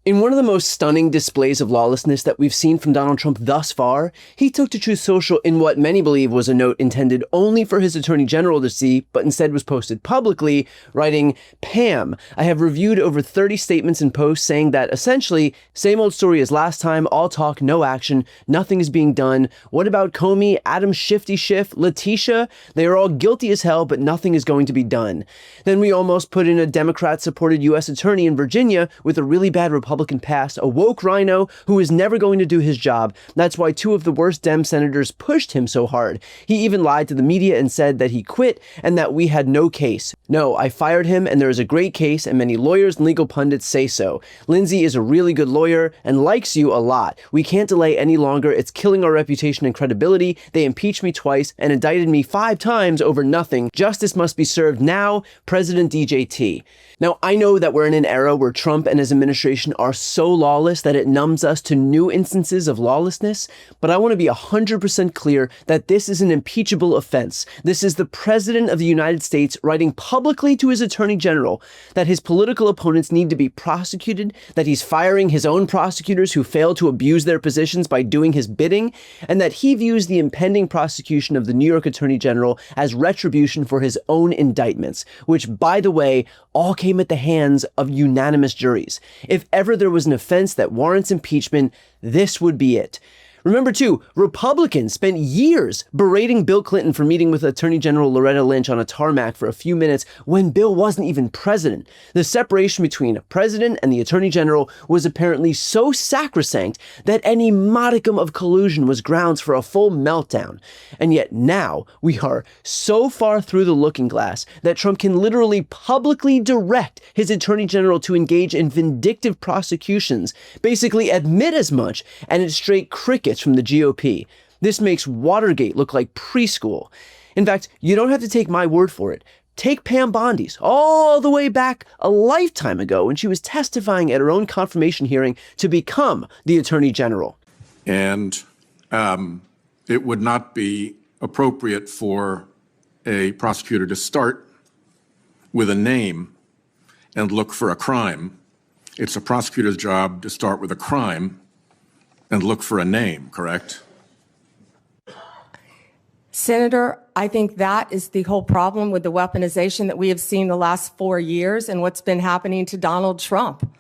In one of the most stunning displays of lawlessness that we've seen from Donald Trump thus far, he took to Truth Social in what many believe was a note intended only for his attorney general to see, but instead was posted publicly, writing, "Pam, I have reviewed over 30 statements and posts saying that essentially, same old story as last time, all talk, no action, nothing is being done. What about Comey, Adam Shifty Schiff, Letitia? They are all guilty as hell, but nothing is going to be done." Then we almost put in a Democrat-supported U.S. attorney in Virginia with a really bad Republican past, a woke rhino who is never going to do his job. That's why two of the worst Dem senators pushed him so hard. He even lied to the media and said that he quit and that we had no case. No, I fired him and there is a great case and many lawyers and legal pundits say so. Lindsay is a really good lawyer and likes you a lot. We can't delay any longer. It's killing our reputation and credibility. They impeached me twice and indicted me 5 times over nothing. Justice must be served now. President DJT. Now, I know that we're in an era where Trump and his administration are so lawless that it numbs us to new instances of lawlessness, but I want to be 100% clear that this is an impeachable offense. This is the President of the United States writing publicly to his Attorney General that his political opponents need to be prosecuted, that he's firing his own prosecutors who fail to abuse their positions by doing his bidding, and that he views the impending prosecution of the New York Attorney General as retribution for his own indictments, which, by the way, all came at the hands of unanimous juries. If ever there was an offense that warrants impeachment, this would be it. Remember, too, Republicans spent years berating Bill Clinton for meeting with Attorney General Loretta Lynch on a tarmac for a few minutes when Bill wasn't even president. The separation between a president and the Attorney General was apparently so sacrosanct that any modicum of collusion was grounds for a full meltdown. And yet now we are so far through the looking glass that Trump can literally publicly direct his Attorney General to engage in vindictive prosecutions, basically admit as much, and it's straight crickets from the GOP. This makes Watergate look like preschool. In fact, you don't have to take my word for it. Take Pam Bondi's all the way back a lifetime ago when she was testifying at her own confirmation hearing to become the Attorney General. And it would not be appropriate for a prosecutor to start with a name and look for a crime. It's a prosecutor's job to start with a crime and look for a name, correct? Senator, I think that is the whole problem with the weaponization that we have seen the last 4 years and what's been happening to Donald Trump.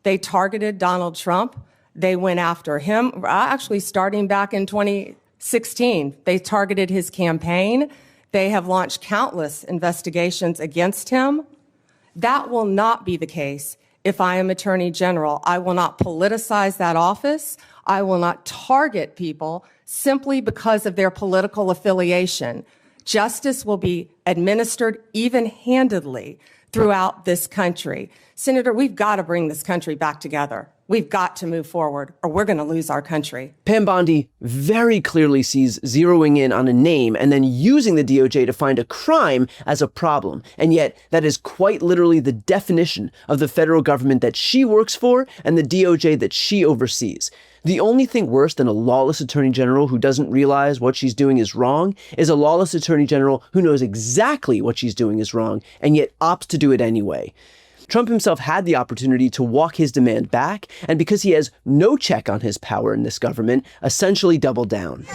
They targeted Donald Trump. They went after him, actually starting back in 2016. They targeted his campaign. They have launched countless investigations against him. That will not be the case if I am Attorney General. I will not politicize that office. I will not target people simply because of their political affiliation. Justice will be administered even-handedly throughout this country. Senator, we've got to bring this country back together. We've got to move forward or we're going to lose our country. Pam Bondi very clearly sees zeroing in on a name and then using the DOJ to find a crime as a problem. And yet that is quite literally the definition of the federal government that she works for and the DOJ that she oversees. The only thing worse than a lawless attorney general who doesn't realize what she's doing is wrong is a lawless attorney general who knows exactly what she's doing is wrong and yet opts to do it anyway. Trump himself had the opportunity to walk his demand back, and because he has no check on his power in this government, essentially doubled down. No,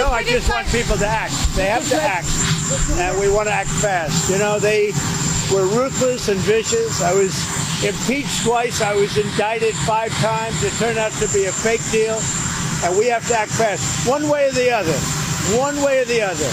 I just want people to act. They have to act, and we want to act fast. You know, they were ruthless and vicious. I was impeached twice. I was indicted 5 times. It turned out to be a fake deal, and we have to act fast. One way or the other. One way or the other.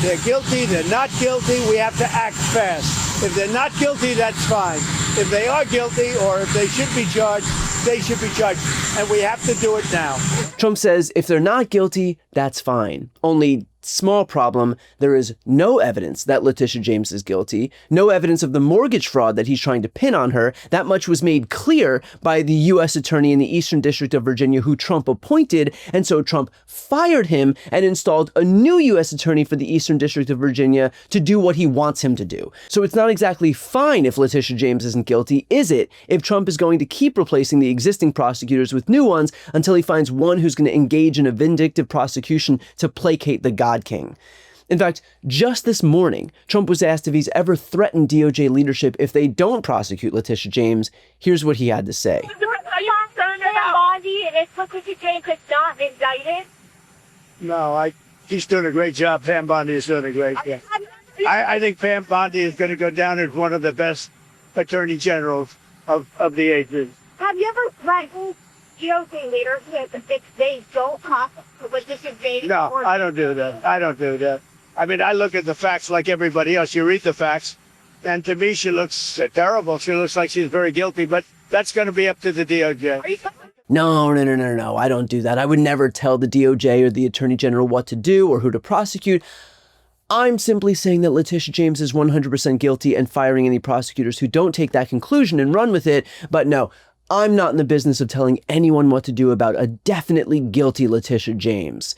They're guilty, they're not guilty, we have to act fast. If they're not guilty, that's fine. If they are guilty or if they should be charged, they should be charged. And we have to do it now. Trump says if they're not guilty, that's fine. Only small problem, there is no evidence that Letitia James is guilty, no evidence of the mortgage fraud that he's trying to pin on her. That much was made clear by the U.S. attorney in the Eastern District of Virginia who Trump appointed, and so Trump fired him and installed a new U.S. attorney for the Eastern District of Virginia to do what he wants him to do. So it's not exactly fine if Letitia James isn't guilty, is it, if Trump is going to keep replacing the existing prosecutors with new ones until he finds one who's going to engage in a vindictive prosecution to placate the God King. In fact, just this morning, Trump was asked if he's ever threatened DOJ leadership if they don't prosecute Letitia James. Here's what he had to say. Are you concerned about Bondi if Letitia James is not indicted? No, she's doing a great job. Pam Bondi is doing a great job. I think Pam Bondi is going to go down as one of the best attorney generals of the ages. Have you ever threatened DOJ leaders if they don't prosecute Letitia James? No, I don't do that. I don't do that. I mean, I look at the facts like everybody else. You read the facts, and to me, she looks terrible. She looks like she's very guilty, but that's going to be up to the DOJ. No, I don't do that. I would never tell the DOJ or the Attorney General what to do or who to prosecute. I'm simply saying that Letitia James is 100% guilty and firing any prosecutors who don't take that conclusion and run with it. But no, I'm not in the business of telling anyone what to do about a definitely guilty Letitia James.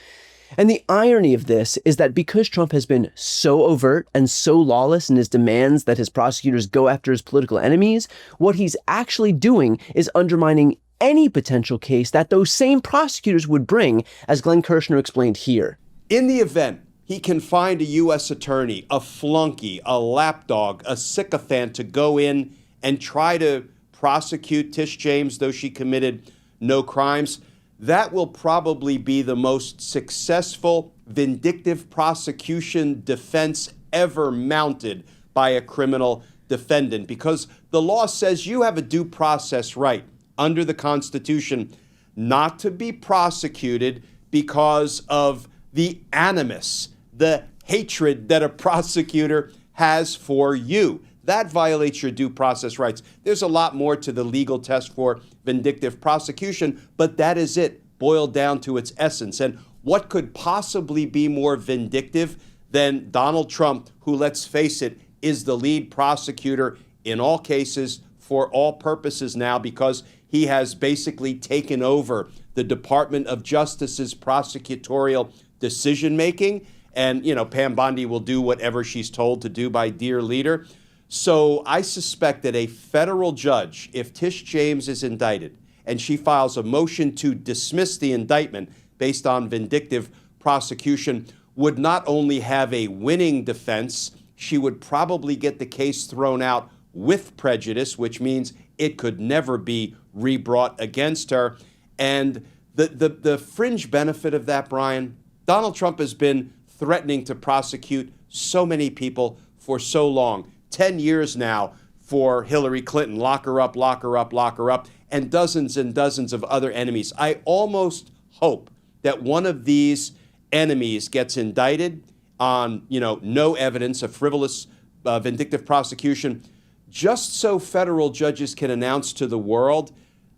And the irony of this is that because Trump has been so overt and so lawless in his demands that his prosecutors go after his political enemies, what he's actually doing is undermining any potential case that those same prosecutors would bring, as Glenn Kirshner explained here. In the event he can find a U.S. attorney, a flunky, a lapdog, a sycophant to go in and try to prosecute Tish James, though she committed no crimes, that will probably be the most successful, vindictive prosecution defense ever mounted by a criminal defendant, because the law says you have a due process right under the Constitution not to be prosecuted because of the animus, the hatred that a prosecutor has for you. That violates your due process rights. There's a lot more to the legal test for vindictive prosecution, but that is it, boiled down to its essence. And what could possibly be more vindictive than Donald Trump, who, let's face it, is the lead prosecutor in all cases for all purposes now, because he has basically taken over the Department of Justice's prosecutorial decision-making. And, Pam Bondi will do whatever she's told to do by dear leader. So I suspect that a federal judge, if Tish James is indicted and she files a motion to dismiss the indictment based on vindictive prosecution, would not only have a winning defense, she would probably get the case thrown out with prejudice, which means it could never be rebrought against her. And the fringe benefit of that, Brian, Donald Trump has been threatening to prosecute so many people for so long, 10 years now for Hillary Clinton, lock her up, lock her up, lock her up, and dozens of other enemies. I almost hope that one of these enemies gets indicted on, no evidence, a frivolous, vindictive prosecution, just so federal judges can announce to the world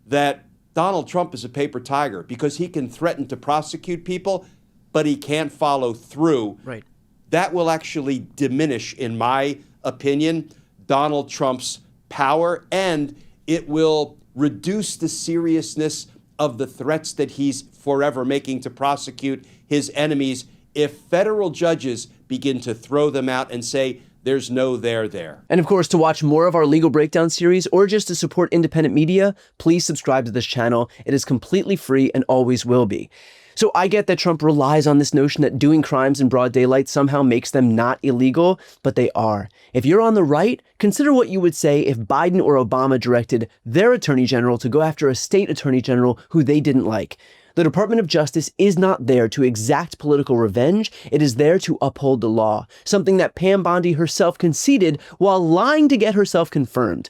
that Donald Trump is a paper tiger, because he can threaten to prosecute people, but he can't follow through. Right. That will actually diminish, in my opinion, Donald Trump's power, and it will reduce the seriousness of the threats that he's forever making to prosecute his enemies if federal judges begin to throw them out and say, there's no there. And of course, to watch more of our Legal Breakdown series or just to support independent media, please subscribe to this channel. It is completely free and always will be. So I get that Trump relies on this notion that doing crimes in broad daylight somehow makes them not illegal, but they are. If you're on the right, consider what you would say if Biden or Obama directed their attorney general to go after a state attorney general who they didn't like. The Department of Justice is not there to exact political revenge. It is there to uphold the law, something that Pam Bondi herself conceded while lying to get herself confirmed.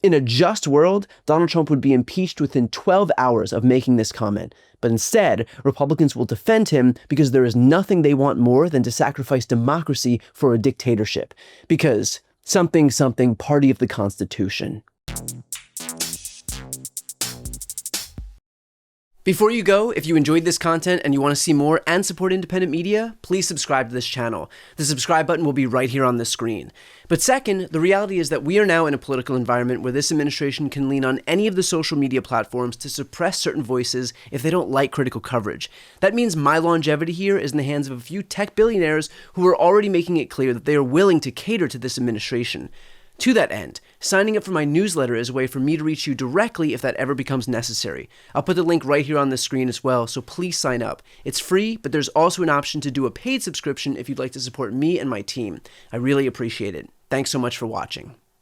In a just world, Donald Trump would be impeached within 12 hours of making this comment. But instead, Republicans will defend him because there is nothing they want more than to sacrifice democracy for a dictatorship. Because something, party of the Constitution. Before you go, if you enjoyed this content and you want to see more and support independent media, please subscribe to this channel. The subscribe button will be right here on the screen. But second, the reality is that we are now in a political environment where this administration can lean on any of the social media platforms to suppress certain voices if they don't like critical coverage. That means my longevity here is in the hands of a few tech billionaires who are already making it clear that they are willing to cater to this administration. To that end, signing up for my newsletter is a way for me to reach you directly if that ever becomes necessary. I'll put the link right here on the screen as well, so please sign up. It's free, but there's also an option to do a paid subscription if you'd like to support me and my team. I really appreciate it. Thanks so much for watching.